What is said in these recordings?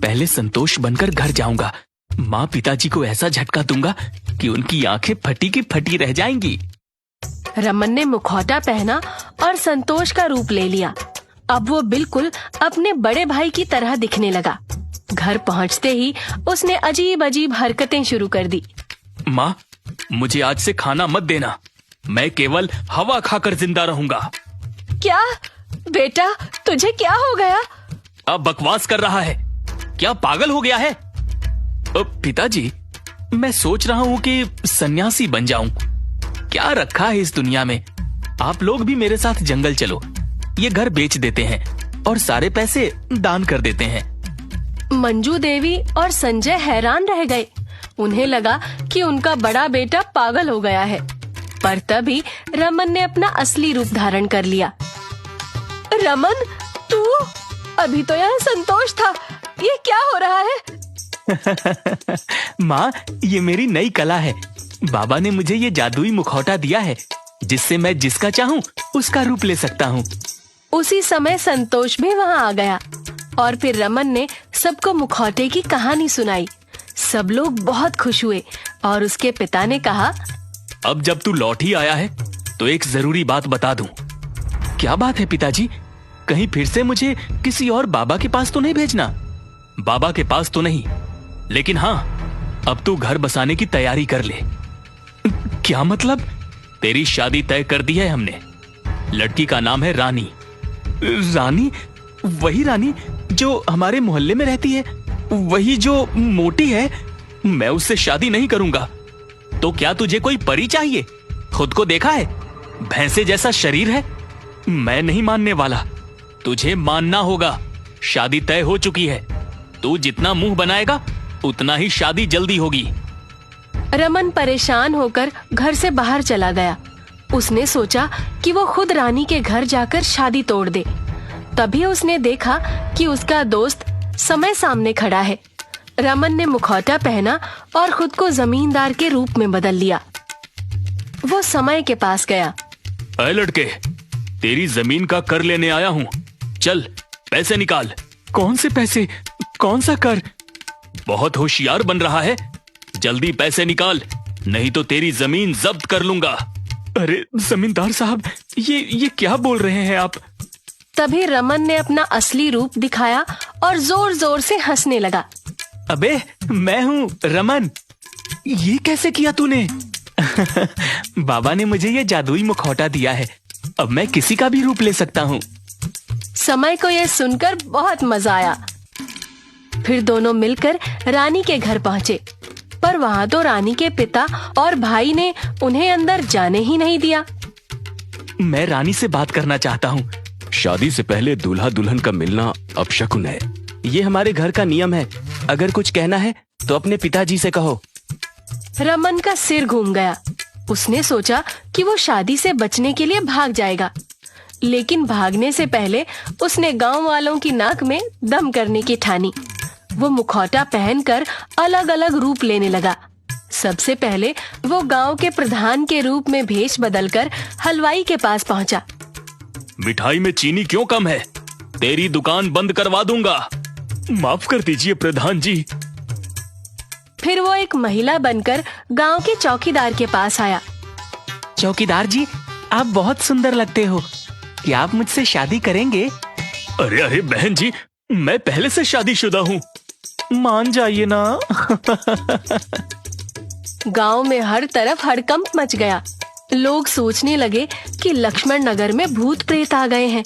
पहले संतोष बनकर घर जाऊंगा। माँ पिताजी को ऐसा झटका दूंगा कि उनकी आंखें फटी की फटी रह जाएंगी। रमन ने मुखौटा पहना और संतोष का रूप ले लिया। अब वो बिल्कुल अपने बड़े भाई की तरह दिखने लगा। घर पहुंचते ही उसने अजीब अजीब हरकतें शुरू कर दी। माँ, मुझे आज से खाना मत देना, मैं केवल हवा खाकर जिंदा रहूंगा। क्या बेटा, तुझे क्या हो गया? अब बकवास कर रहा है, क्या पागल हो गया है? पिताजी, मैं सोच रहा हूँ कि सन्यासी बन जाऊं। क्या रखा है इस दुनिया में। आप लोग भी मेरे साथ जंगल चलो, ये घर बेच देते हैं और सारे पैसे दान कर देते हैं। मंजू देवी और संजय हैरान रह गए। उन्हें लगा कि उनका बड़ा बेटा पागल हो गया है, पर तभी रमन ने अपना असली रूप धारण कर लिया। रमन, तू? अभी तो यहाँ संतोष था, ये क्या हो रहा है? माँ, ये मेरी नई कला है। बाबा ने मुझे ये जादुई मुखौटा दिया है, जिससे मैं जिसका चाहूँ उसका रूप ले सकता हूँ। उसी समय संतोष भी वहाँ आ गया और फिर रमन ने सबको मुखौटे की कहानी सुनाई। सब लोग बहुत खुश हुए और उसके पिता ने कहा, अब जब तू लौट ही आया है तो एक जरूरी बात बता दूं। क्या बात है पिताजी? कहीं फिर से मुझे किसी और बाबा के पास तो नहीं भेजना? बाबा के पास तो नहीं, लेकिन हाँ, अब तू घर बसाने की तैयारी कर ले। क्या मतलब? तेरी शादी तय कर दी है हमने। लड़की का नाम है रानी। रानी? वही रानी जो हमारे मोहल्ले में रहती है, वही जो मोटी है? मैं उससे शादी नहीं करूंगा। तो क्या तुझे कोई परी चाहिए? खुद को देखा है, भैंसे जैसा शरीर है। मैं नहीं मानने वाला, तुझे मानना होगा। शादी तय हो चुकी है, तू जितना मुंह बनाएगा उतना ही शादी जल्दी होगी। रमन परेशान होकर घर से बाहर चला गया। उसने सोचा कि वो खुद रानी के घर जाकर शादी तोड़ दे। तभी उसने देखा कि उसका दोस्त समय सामने खड़ा है। रमन ने मुखौटा पहना और खुद को जमींदार के रूप में बदल लिया। वो समय के पास गया। अरे लड़के, तेरी जमीन का कर लेने आया हूँ, चल पैसे निकाल। कौन से पैसे? कौन सा कर? बहुत होशियार बन रहा है, जल्दी पैसे निकाल, नहीं तो तेरी जमीन जब्त कर लूंगा। अरे जमींदार साहब, ये क्या बोल रहे हैं आप? तभी रमन ने अपना असली रूप दिखाया और जोर जोर से हंसने लगा। अबे, मैं हूँ रमन। ये कैसे किया तूने? बाबा ने मुझे ये जादुई मुखौटा दिया है, अब मैं किसी का भी रूप ले सकता हूँ। समय को यह सुनकर बहुत मजा आया। फिर दोनों मिलकर रानी के घर पहुँचे, पर वहाँ तो रानी के पिता और भाई ने उन्हें अंदर जाने ही नहीं दिया। मैं रानी से बात करना चाहता हूँ। शादी से पहले दूल्हा दुल्हन का मिलना अपशकुन है, ये हमारे घर का नियम है। अगर कुछ कहना है तो अपने पिताजी से कहो। रमन का सिर घूम गया। उसने सोचा कि वो शादी से बचने के लिए भाग जाएगा, लेकिन भागने से पहले उसने गांव वालों की नाक में दम करने की ठानी। वो मुखौटा पहनकर अलग अलग रूप लेने लगा। सबसे पहले वो गांव के प्रधान के रूप में भेष बदलकर हलवाई के पास पहुंचा। मिठाई में चीनी क्यों कम है? तेरी दुकान बंद करवा दूंगा। माफ कर दीजिए प्रधान जी। फिर वो एक महिला बनकर गांव के चौकीदार के पास आया। चौकीदार जी, आप बहुत सुंदर लगते हो, क्या आप मुझसे शादी करेंगे? अरे अरे बहन जी, मैं पहले से शादीशुदा हूँ, मान जाइए ना। गांव में हर तरफ हड़कंप मच गया। लोग सोचने लगे कि लक्ष्मण नगर में भूत प्रेत आ गए हैं।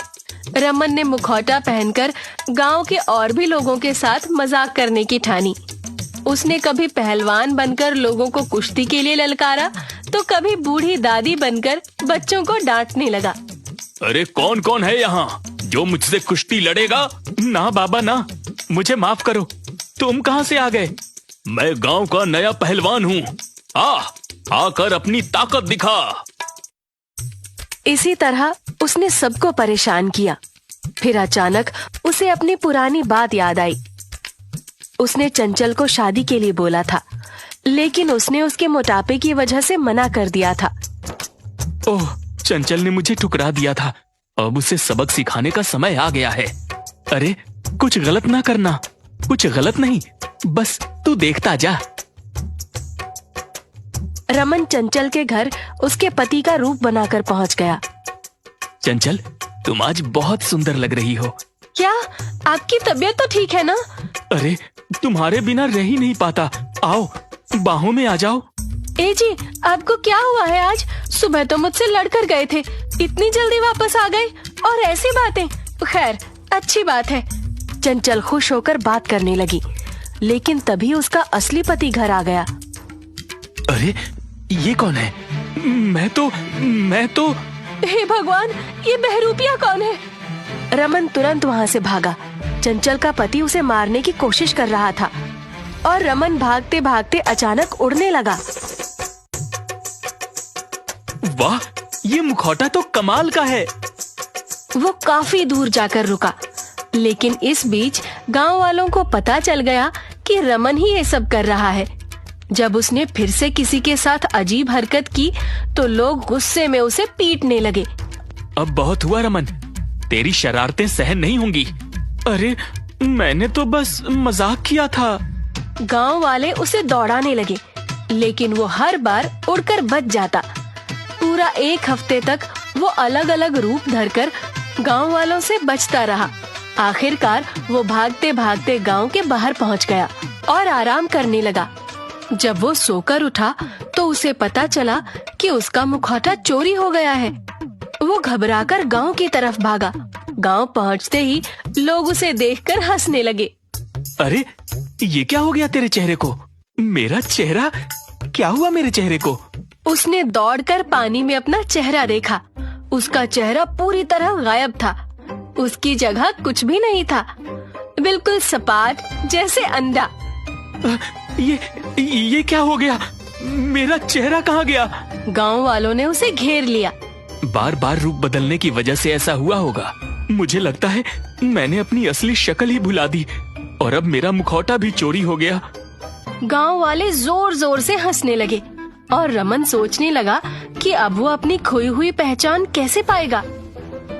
रमन ने मुखौटा पहनकर गांव के और भी लोगों के साथ मजाक करने की ठानी। उसने कभी पहलवान बनकर लोगों को कुश्ती के लिए ललकारा, तो कभी बूढ़ी दादी बनकर बच्चों को डांटने लगा। अरे कौन कौन है यहाँ जो मुझसे कुश्ती लड़ेगा? ना बाबा ना, मुझे माफ करो। तुम कहाँ से आ गए? मैं गांव का नया पहलवान हूँ, आकर अपनी ताकत दिखा। इसी तरह उसने सबको परेशान किया। फिर अचानक उसे अपनी पुरानी बात याद आई। उसने चंचल को शादी के लिए बोला था, लेकिन उसने उसके मोटापे की वजह से मना कर दिया था। ओह, चंचल ने मुझे ठुकरा दिया था, अब उसे सबक सिखाने का समय आ गया है। अरे कुछ गलत ना करना। कुछ गलत नहीं, बस तू देखता जा। रमन चंचल के घर उसके पति का रूप बनाकर पहुंच गया। चंचल, तुम आज बहुत सुंदर लग रही हो। क्या आपकी तबीयत तो ठीक है ना? अरे, तुम्हारे बिना रह ही नहीं पाता। आओ, बाहों में आ जाओ। ए जी, आपको क्या हुआ है आज? सुबह तो मुझसे लड़कर गए थे, इतनी जल्दी वापस आ गए और ऐसी बातें। खैर, अच्छी बात है। चंचल खुश होकर बात करने लगी, लेकिन तभी उसका असली पति घर आ गया। अरे, ये कौन है? मैं तो हे भगवान, ये बहरूपिया कौन है? रमन तुरंत वहाँ से भागा। चंचल का पति उसे मारने की कोशिश कर रहा था और रमन भागते भागते अचानक उड़ने लगा। वाह, ये मुखौटा तो कमाल का है। वो काफी दूर जाकर रुका, लेकिन इस बीच गांव वालों को पता चल गया कि रमन ही ये सब कर रहा है। जब उसने फिर से किसी के साथ अजीब हरकत की तो लोग गुस्से में उसे पीटने लगे। अब बहुत हुआ रमन, तेरी शरारतें सहन नहीं होंगी। अरे, मैंने तो बस मजाक किया था। गांव वाले उसे दौड़ाने लगे, लेकिन वो हर बार उड़कर बच जाता। पूरा 1 हफ्ते तक वो अलग अलग रूप धरकर गांव वालों से बचता रहा। आखिरकार वो भागते भागते गांव के बाहर पहुंच गया और आराम करने लगा। जब वो सोकर उठा तो उसे पता चला कि उसका मुखौटा चोरी हो गया है। वो घबराकर गांव की तरफ भागा। गांव पहुंचते ही लोग उसे देखकर हंसने लगे। अरे, ये क्या हो गया तेरे चेहरे को? मेरा चेहरा? क्या हुआ मेरे चेहरे को? उसने दौड़कर पानी में अपना चेहरा देखा। उसका चेहरा पूरी तरह गायब था। उसकी जगह कुछ भी नहीं था, बिल्कुल सपाट जैसे अंडा। ये क्या हो गया? मेरा चेहरा कहाँ गया? गांव वालों ने उसे घेर लिया। बार बार रूप बदलने की वजह से ऐसा हुआ होगा। मुझे लगता है मैंने अपनी असली शक्ल ही भुला दी और अब मेरा मुखौटा भी चोरी हो गया। गांव वाले जोर जोर से हंसने लगे और रमन सोचने लगा कि अब वो अपनी खोई हुई पहचान कैसे पाएगा।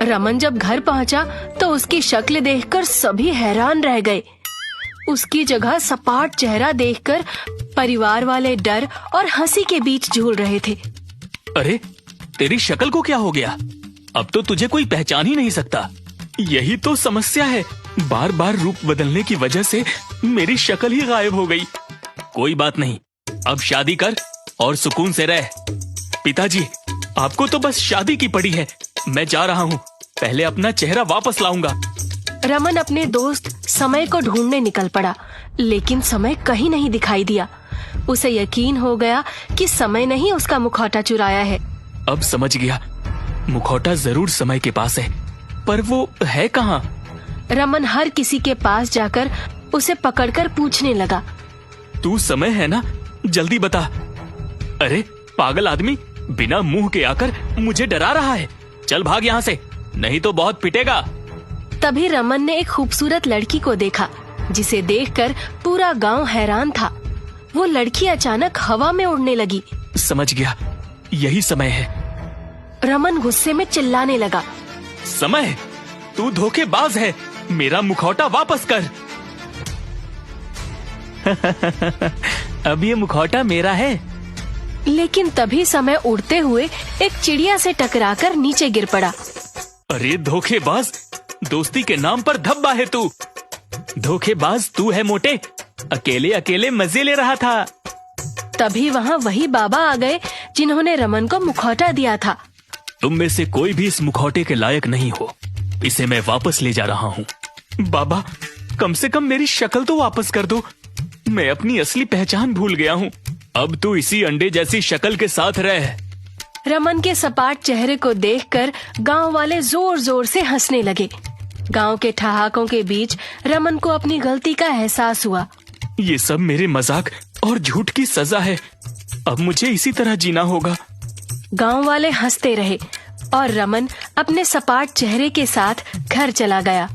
रमन जब घर पहुंचा तो उसकी शक्ल देखकर सभी हैरान रह गए। उसकी जगह सपाट चेहरा देखकर परिवार वाले डर और हंसी के बीच झूल रहे थे। अरे, तेरी शक्ल को क्या हो गया? अब तो तुझे कोई पहचान ही नहीं सकता। यही तो समस्या है, बार बार रूप बदलने की वजह से मेरी शक्ल ही गायब हो गई। कोई बात नहीं, अब शादी कर और सुकून से रह। पिताजी, आपको तो बस शादी की पड़ी है। मैं जा रहा हूँ, पहले अपना चेहरा वापस लाऊंगा। रमन अपने दोस्त समय को ढूंढने निकल पड़ा, लेकिन समय कहीं नहीं दिखाई दिया। उसे यकीन हो गया कि समय ने ही उसका मुखौटा चुराया है। अब समझ गया, मुखौटा जरूर समय के पास है, पर वो है कहाँ? रमन हर किसी के पास जाकर उसे पकड़कर पूछने लगा। तू समय है ना? जल्दी बता। अरे पागल आदमी, बिना मुंह के आकर मुझे डरा रहा है। चल भाग यहाँ से, नहीं तो बहुत पिटेगा। तभी रमन ने एक खूबसूरत लड़की को देखा, जिसे देखकर पूरा गांव हैरान था। वो लड़की अचानक हवा में उड़ने लगी। समझ गया, यही समय है। रमन गुस्से में चिल्लाने लगा। समय, तू धोखेबाज है, मेरा मुखौटा वापस कर। अब ये मुखौटा मेरा है। लेकिन तभी समय उड़ते हुए एक चिड़िया से टकराकर नीचे गिर पड़ा। अरे धोखेबाज, दोस्ती के नाम पर धब्बा है तू। धोखेबाज तू है मोटे, अकेले अकेले मजे ले रहा था। तभी वहाँ वही बाबा आ गए जिन्होंने रमन को मुखौटा दिया था। तुम में से कोई भी इस मुखौटे के लायक नहीं हो, इसे मैं वापस ले जा रहा हूँ। बाबा, कम से कम मेरी शक्ल तो वापस कर दो, मैं अपनी असली पहचान भूल गया हूँ। अब तू इसी अंडे जैसी शक्ल के साथ रह। रमन के सपाट चेहरे को देखकर गांव वाले जोर जोर से हंसने लगे। गांव के ठहाकों के बीच रमन को अपनी गलती का एहसास हुआ। ये सब मेरे मजाक और झूठ की सजा है, अब मुझे इसी तरह जीना होगा। गांव वाले हंसते रहे और रमन अपने सपाट चेहरे के साथ घर चला गया।